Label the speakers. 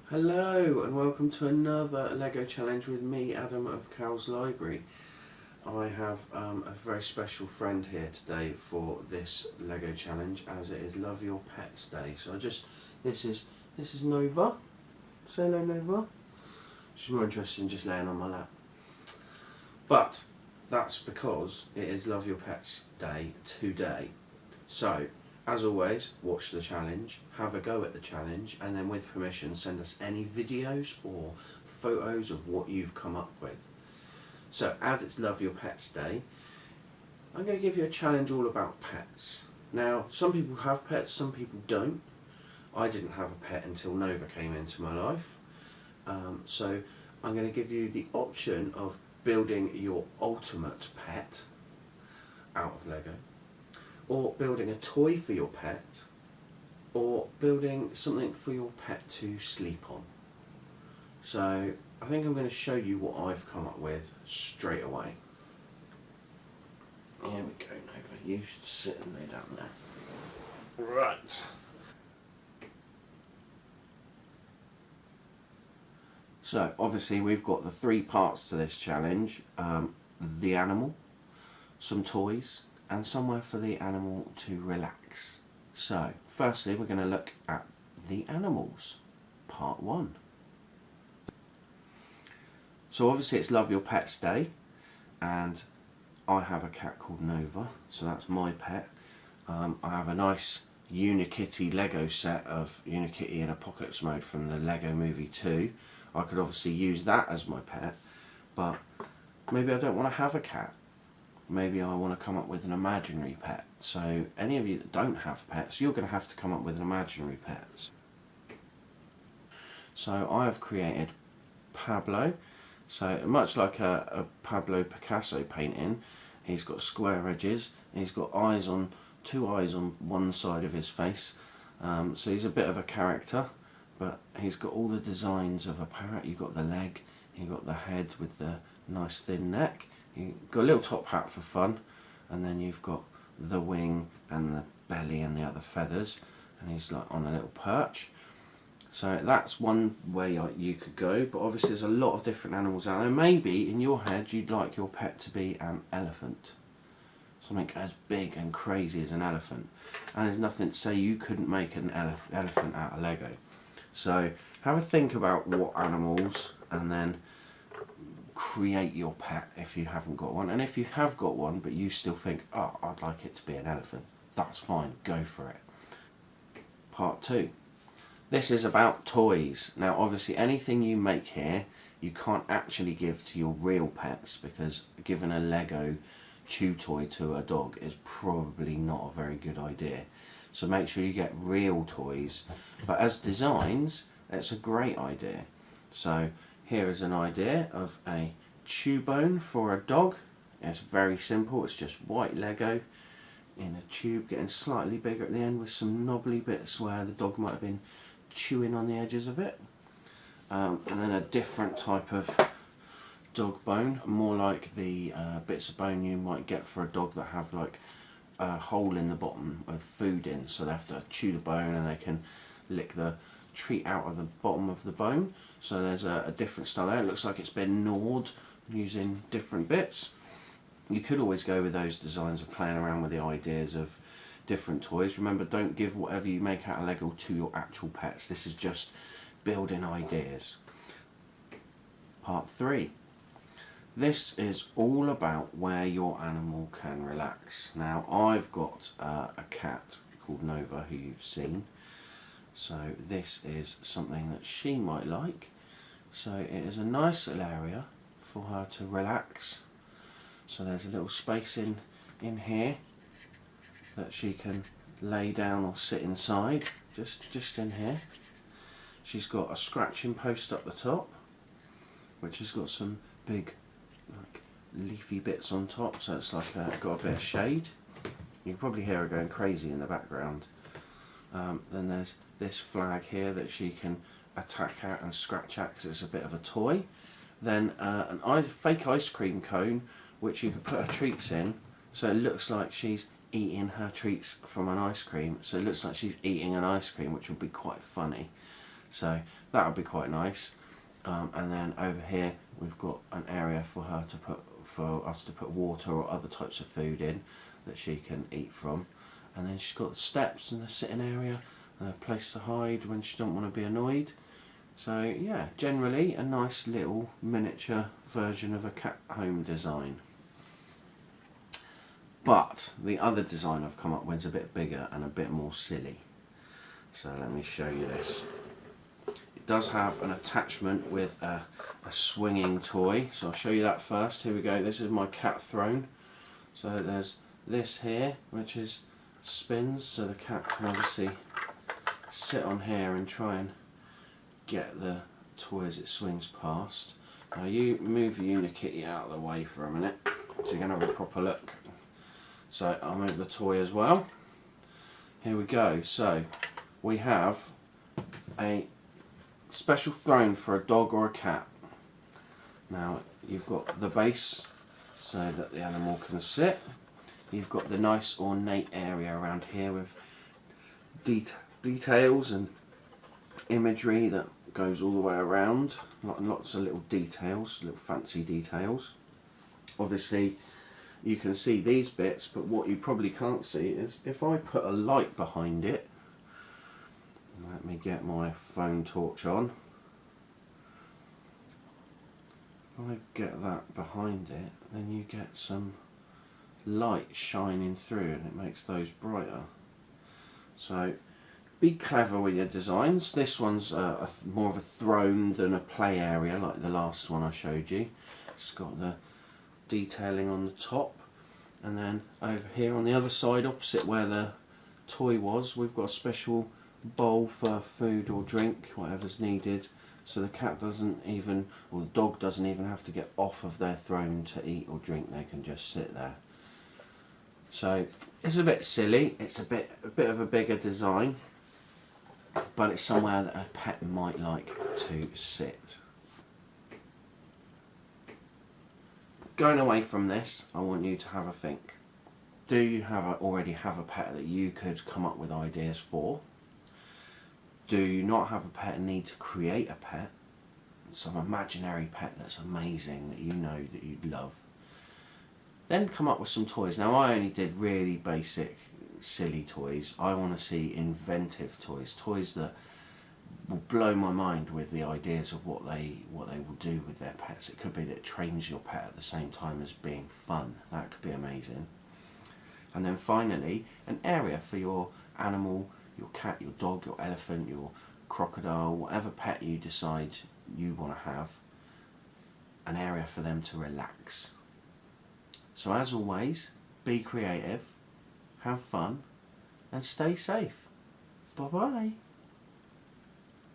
Speaker 1: Hello and welcome to another Lego challenge with me, Adam of Cow's Library. I have a very special friend here today for this Lego challenge, as it is Love Your Pets Day. So this is Nova. Say hello, Nova. She's more interested in just laying on my lap. But that's because it is Love Your Pets Day today. So, as always, watch the challenge, have a go at the challenge, and then with permission send us any videos or photos of what you've come up with. So, as it's Love Your Pets Day, I'm going to give you a challenge all about pets. Now, some people have pets, some people don't. I didn't have a pet until Nova came into my life. So, I'm going to give you the option of building your ultimate pet out of Lego, or building a toy for your pet, or building something for your pet to sleep on. So I think I'm going to show you what I've come up with straight away. Here we go, Nova. You should sit and lay down there. Right. So obviously we've got the three parts to this challenge. The animal, some toys, and somewhere for the animal to relax. So, firstly we're going to look at the animals, part one. So obviously it's Love Your Pets Day, and I have a cat called Nova, so that's my pet. I have a nice Unikitty Lego set of Unikitty in Apocalypse Mode from the Lego Movie 2. I could obviously use that as my pet, but maybe I don't want to have a cat. Maybe I want to come up with an imaginary pet. So any of you that don't have pets, you're going to have to come up with an imaginary pet. So I have created Pablo. So much like a Pablo Picasso painting, he's got square edges, and he's got two eyes on one side of his face. So he's a bit of a character, but he's got all the designs of a parrot. You've got the leg, you've got the head with the nice thin neck. You've got a little top hat for fun, and then you've got the wing and the belly and the other feathers, and he's like on a little perch. So that's one way you could go, but obviously there's a lot of different animals out there. Maybe in your head you'd like your pet to be an elephant. Something as big and crazy as an elephant. And there's nothing to say you couldn't make an elephant out of Lego. So have a think about what animals, and then create your pet if you haven't got one. And if you have got one but you still think, oh, I'd like it to be an elephant, that's fine, go for it. Part two. This is about toys. Now obviously anything you make here you can't actually give to your real pets, because giving a Lego chew toy to a dog is probably not a very good idea. So make sure you get real toys, but as designs it's a great idea. So here is an idea of a chew bone for a dog. It's very simple, it's just white Lego in a tube, getting slightly bigger at the end with some knobbly bits where the dog might have been chewing on the edges of it. And then a different type of dog bone, more like the bits of bone you might get for a dog that have like a hole in the bottom with food in, so they have to chew the bone and they can lick the treat out of the bottom of the bone. So there's a different style there. It looks like it's been gnawed using different bits. You could always go with those designs of playing around with the ideas of different toys. Remember, don't give whatever you make out of Lego to your actual pets. This is just building ideas. Part three. This is all about where your animal can relax. Now I've got a cat called Nova who you've seen. So this is something that she might like. So it is a nice little area for her to relax. So there's a little space in here that she can lay down or sit inside, just in here. She's got a scratching post up the top, which has got some big like leafy bits on top, so it's like got a bit of shade. You can probably hear her going crazy in the background. Then there's this flag here that she can attack at and scratch at because it's a bit of a toy. Then a fake ice cream cone which you can put her treats in, so it looks like she's eating her treats from an ice cream, so it looks like she's eating an ice cream, which would be quite funny. So that would be quite nice. And then over here we've got an area for us to put water or other types of food in that she can eat from. And then she's got the steps and the sitting area, a place to hide when she don't want to be annoyed. So yeah, generally a nice little miniature version of a cat home design. But the other design I've come up with is a bit bigger and a bit more silly. So let me show you this. It does have an attachment with a swinging toy. So I'll show you that first. Here we go. This is my cat throne. So there's this here, which is spins, so the cat can obviously sit on here and try and get the toy as it swings past. Now you move the Unikitty out of the way for a minute so you can have a proper look. So I'll move the toy as well. Here we go. So we have a special throne for a dog or a cat. Now you've got the base so that the animal can sit. You've got the nice ornate area around here with details and imagery that goes all the way around. Lots of little details, little fancy details. Obviously you can see these bits, but what you probably can't see is if I put a light behind it. Let me get my phone torch on. If I get that behind it, then you get some light shining through and it makes those brighter. So be clever with your designs. This one's more of a throne than a play area like the last one I showed you. It's got the detailing on the top, and then over here on the other side opposite where the toy was, we've got a special bowl for food or drink, whatever's needed, so the cat doesn't even, or the dog doesn't even have to get off of their throne to eat or drink. They can just sit there. So it's a bit silly, it's a bit of a bigger design, but it's somewhere that a pet might like to sit. Going away from this, I want you to have a think. Do you already have a pet that you could come up with ideas for? Do you not have a pet and need to create a pet? Some imaginary pet that's amazing that you know that you'd love. Then come up with some toys. Now I only did really basic, silly toys. I want to see inventive toys. Toys that will blow my mind with the ideas of what they will do with their pets. It could be that it trains your pet at the same time as being fun. That could be amazing. And then finally, an area for your animal, your cat, your dog, your elephant, your crocodile, whatever pet you decide you want to have, an area for them to relax. So as always, be creative, have fun, and stay safe. Bye bye.